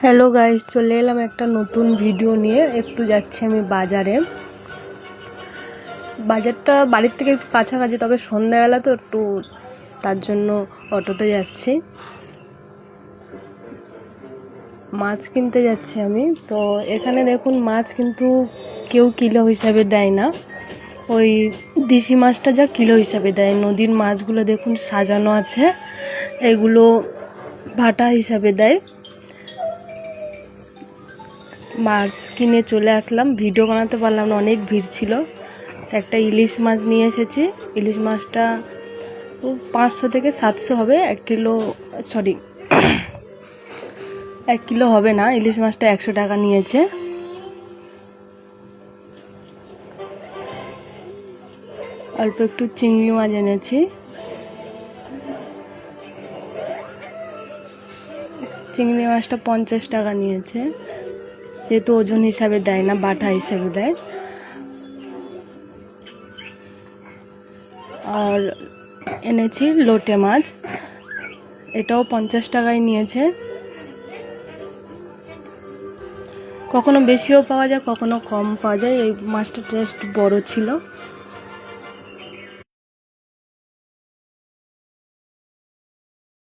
Hello guys, চলে এলাম একটা নতুন ভিডিও নিয়ে। একটু যাচ্ছি আমি বাজারে। বাজারটা বাড়ির থেকে একটু কাছাকাছি, তবে সন্ধ্যাবেলা তো একটু তার জন্য অটোতে যাচ্ছি। মাছ কিনতে যাচ্ছি আমি। তো এখানে দেখুন, মাছ কিন্তু কেউ কিলো হিসাবে দেয় না। ওই দেশি মাছটা যা কিলো হিসাবে দেয়। নদীর মাছগুলো দেখুন সাজানো আছে, এগুলো ভাটা হিসাবে দেয়। মাছ কিনে চলে আসলাম, ভিডিও বানাতে পারলাম না, অনেক ভিড় ছিল। একটা ইলিশ মাছ নিয়ে এসেছি। ইলিশ মাছটা 500 থেকে 700 হবে। 1 কিলো, সরি 1 কিলো হবে না। ইলিশ মাছটা 100 টাকা নিয়েছে। অল্প একটু চিংড়ি মাছ এনেছি। চিংড়ি মাছটা 50 টাকা নিয়েছে, যেহেতু ওজন হিসাবে দেয় না, বাটা হিসাবে দেয়। আর এনেছি লোটে মাছ, এটাও 50 টাকায় নিয়েছে। কখনো বেশিও পাওয়া যায়, কখনো কম পাওয়া যায়। এই মাছটা টেস্ট বড় ছিল।